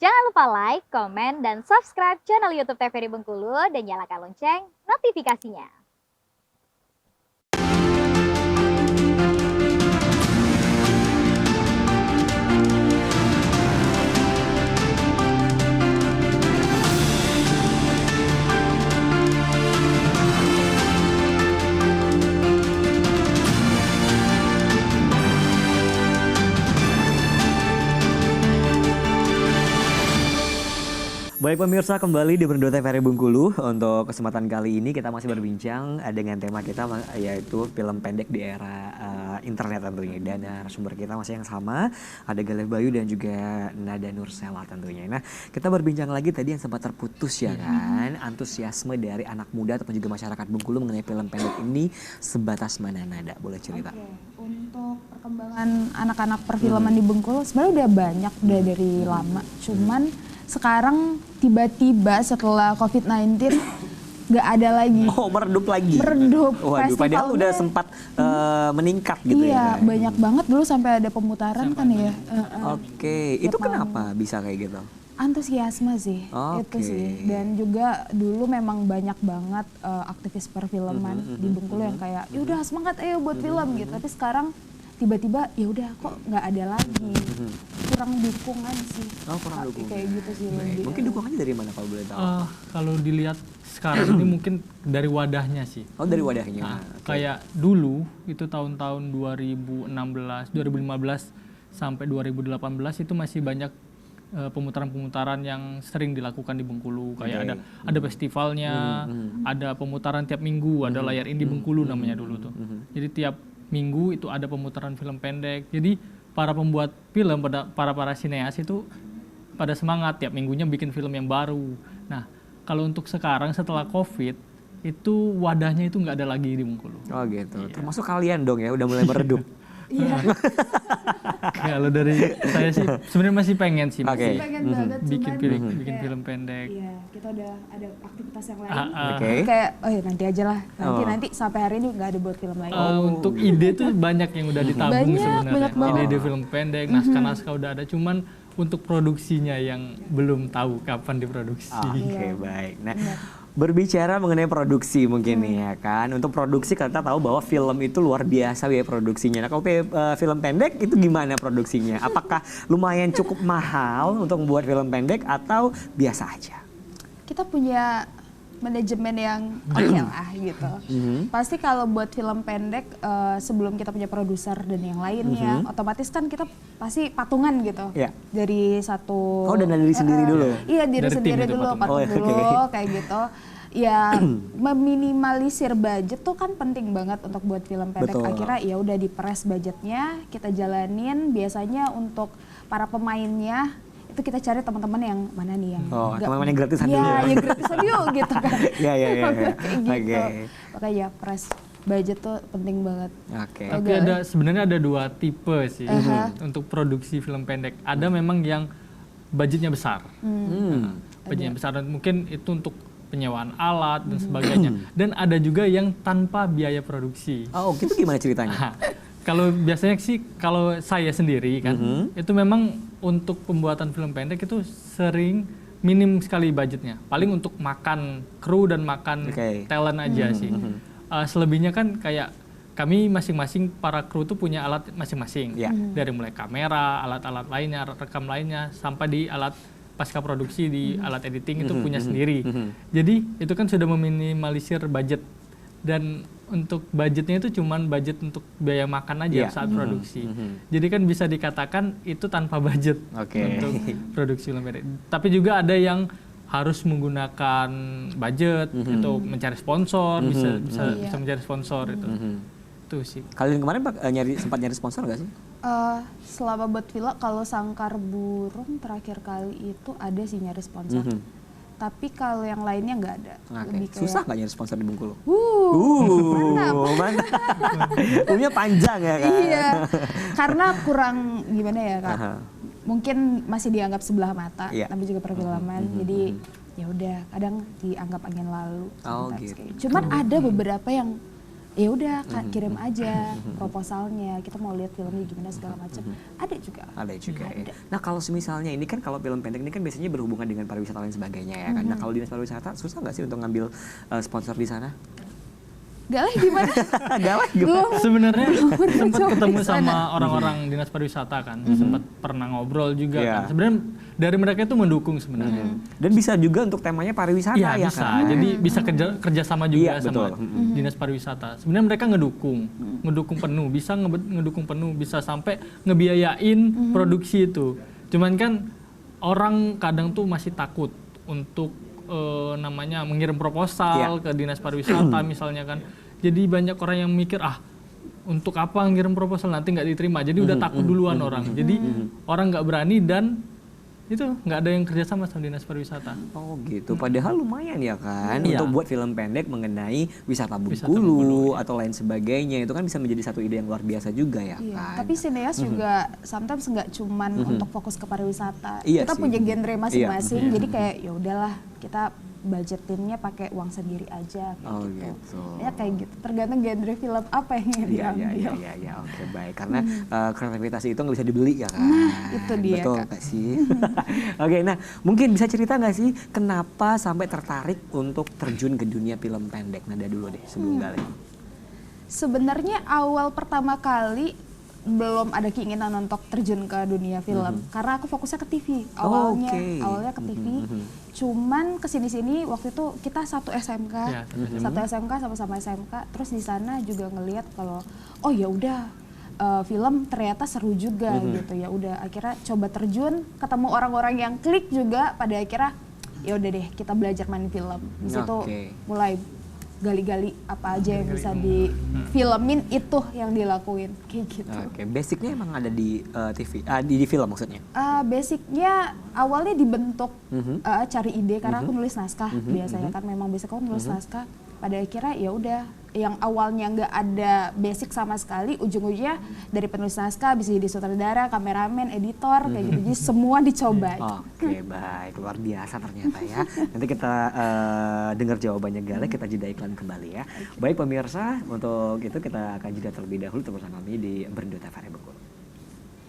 Jangan lupa like, komen, dan subscribe channel YouTube TVRI Bengkulu dan nyalakan lonceng notifikasinya. Baik pemirsa, kembali di Bernado TVRI Bengkulu. Untuk kesempatan kali ini kita masih berbincang dengan tema kita yaitu film pendek di era internet tentunya. Dan narasumber kita masih yang sama, ada Galih Bayu dan juga Nada Nursela tentunya. Nah, kita berbincang lagi tadi yang sempat terputus ya kan, antusiasme dari anak muda ataupun juga masyarakat Bengkulu mengenai film pendek ini sebatas mana, Nada? Boleh cerita? Untuk perkembangan anak-anak perfilman di Bengkulu sebenarnya udah banyak, udah dari lama. Cuman sekarang tiba-tiba setelah COVID-19 nggak ada lagi. Oh, meredup lagi? Meredup. Waduh, padahal udah sempat meningkat gitu ya? Iya, banyak banget dulu sampai ada pemutaran kan ya. Oke, itu kenapa bisa kayak gitu? Antusiasme sih, itu sih. Dan juga dulu memang banyak banget aktivis perfilman di Bengkulu yang kayak, yaudah semangat ayo buat film gitu. Tapi sekarang tiba-tiba ya udah kok nggak ada lagi, kurang dukungan sih. Oh, kurang dukungan. Kayak gitu sih. Lebih. Mungkin dukungannya dari mana kalau boleh tahu? Kalau dilihat sekarang ini mungkin dari wadahnya sih. Oh, dari wadahnya. Kayak dulu itu tahun-tahun 2016, 2015 sampai 2018 itu masih banyak pemutaran-pemutaran yang sering dilakukan di Bengkulu. Kayak ada festivalnya, ada pemutaran tiap minggu, ada layar indie Bengkulu namanya dulu tuh. Jadi tiap minggu itu ada pemutaran film pendek. Jadi para pembuat film, para sineas itu pada semangat tiap minggunya bikin film yang baru. Nah, kalau untuk sekarang setelah COVID itu wadahnya itu nggak ada lagi di Bengkulu. Oh gitu. Iya. Termasuk kalian dong ya, udah mulai meredup. Iya. Kalau dari saya sih sebenarnya masih pengen sih, masih pengen banget bikin kayak, film pendek. Iya, kita udah ada aktivitas yang lain. Kayak nanti aja lah. Nanti sampai hari ini nggak ada buat film lain. Untuk ide tuh banyak yang udah ditabung sebenarnya. Ide-ide film pendek, naskah-naskah udah ada, cuman untuk produksinya yang belum tahu kapan diproduksi. Oke, baik. Nah, berbicara mengenai produksi mungkin nih ya kan. Untuk produksi kita tahu bahwa film itu luar biasa ya produksinya. Nah, kalau film pendek itu gimana produksinya? Apakah lumayan cukup mahal untuk membuat film pendek atau biasa aja? Kita punya manajemen yang oke lah gitu. Pasti kalau buat film pendek sebelum kita punya produser dan yang lainnya, otomatis kan kita pasti patungan gitu. Dari satu. Oh, dan dari sendiri dulu. Iya, diri sendiri dulu, patung dulu kayak gitu. Ya meminimalisir budget tuh kan penting banget untuk buat film pendek. Akhirnya ya udah diperes budgetnya, kita jalanin. Biasanya untuk para pemainnya itu kita cari teman-teman yang mana nih yang teman-teman yang gratisan dulu. Iya, yang gratisan yuk gitu kan. Iya. Gitu. Makanya ya press budget tuh penting banget. Tapi sebenarnya ada dua tipe sih untuk produksi film pendek. Ada memang yang budgetnya besar. Budgetnya besar dan mungkin itu untuk penyewaan alat dan sebagainya. Dan ada juga yang tanpa biaya produksi. Oh, gitu gimana ceritanya? Kalau biasanya sih, kalau saya sendiri kan, itu memang untuk pembuatan film pendek itu sering minim sekali budgetnya. Paling untuk makan kru dan makan talent aja sih. Selebihnya kan kayak kami masing-masing para kru tuh punya alat masing-masing. Dari mulai kamera, alat-alat lainnya, rekam lainnya, sampai di alat pasca produksi di alat editing itu punya sendiri. Jadi itu kan sudah meminimalisir budget. Dan untuk budgetnya itu cuman budget untuk biaya makan aja saat produksi. Jadi kan bisa dikatakan itu tanpa budget untuk produksi film pendek. Tapi juga ada yang harus menggunakan budget untuk mencari sponsor, bisa mencari sponsor itu. Itu sih. Kalian kemarin sempat nyari sponsor nggak sih? Selama buat film, kalau Sangkar Burung terakhir kali itu ada sih nyari sponsor. Tapi kalau yang lainnya nggak ada. Susah nggak nyari sponsor di Bengkulu? Mantap. Punya panjang ya kan? Iya, karena kurang gimana ya Kak? Mungkin masih dianggap sebelah mata, tapi juga perfilman. Jadi ya udah, kadang dianggap angin lalu. Gitu. Cuman ada beberapa yang ya udah kirim aja proposalnya, kita mau lihat filmnya gimana segala macam. Ada juga ya. Nah kalau misalnya ini kan, kalau film pendek ini kan biasanya berhubungan dengan pariwisata dan sebagainya ya kan. Nah kalau dinas pariwisata susah nggak sih untuk ngambil sponsor di sana? Gak lah gimana? Sebenarnya sempat ketemu sama orang-orang dinas pariwisata kan, sempat pernah ngobrol juga kan. Sebenarnya dari mereka itu mendukung sebenarnya. Dan bisa juga untuk temanya pariwisata ya bisa. kan? Jadi bisa kerjasama juga sama dinas pariwisata. Sebenarnya mereka ngedukung penuh, bisa ngedukung penuh, bisa sampai ngebiayain produksi itu. Cuman kan orang kadang tuh masih takut untuk namanya mengirim proposal ke dinas pariwisata misalnya kan. Jadi banyak orang yang mikir untuk apa ngirim proposal nanti nggak diterima. Jadi udah takut duluan orang. Jadi orang nggak berani dan itu nggak ada yang kerjasama sama dinas pariwisata. Oh gitu. Padahal lumayan ya kan untuk buat film pendek mengenai wisata Bengkulu atau lain sebagainya. Itu kan bisa menjadi satu ide yang luar biasa juga ya kan. Tapi sineas juga sometimes nggak cuman untuk fokus ke pariwisata. Iya kita sih. punya genre masing-masing. Jadi kayak ya udahlah kita budgetinnya pakai uang sendiri aja kayak gitu. Ya kayak gitu. Tergantung genre film apa yang diambil. Iya. Oke, baik. Karena kreativitas itu nggak bisa dibeli ya kan. Itu dia. Betul nggak sih? Oke, nah mungkin bisa cerita nggak sih kenapa sampai tertarik untuk terjun ke dunia film pendek? Nada dulu deh sebelum Gale. Sebenarnya awal pertama kali belum ada keinginan untuk terjun ke dunia film karena aku fokusnya ke TV awalnya ke TV. Cuman kesini-sini waktu itu kita satu SMK sama-sama SMK, terus di sana juga ngelihat kalau oh ya udah film ternyata seru juga gitu. Ya udah akhirnya coba terjun, ketemu orang-orang yang klik juga, pada akhirnya ya udah deh kita belajar main film. Di situ mulai gali-gali apa aja yang bisa difilmin, itu yang dilakuin kayak gitu. Oke, basicnya emang ada di TV, di film maksudnya? Basicnya awalnya dibentuk cari ide karena aku nulis naskah biasanya kan, memang basic aku nulis naskah. Pada akhirnya ya udah, yang awalnya nggak ada basic sama sekali, ujung-ujungnya dari penulis naskah bisa jadi sutradara, kameramen, editor kayak gitu. Jadi semua dicoba. Oke, baik, luar biasa ternyata ya. Nanti kita dengar jawabannya Gale, kita jeda iklan kembali ya. Baik pemirsa, untuk itu kita akan jeda terlebih dahulu bersama kami di Berindo TVRI Bengkulu.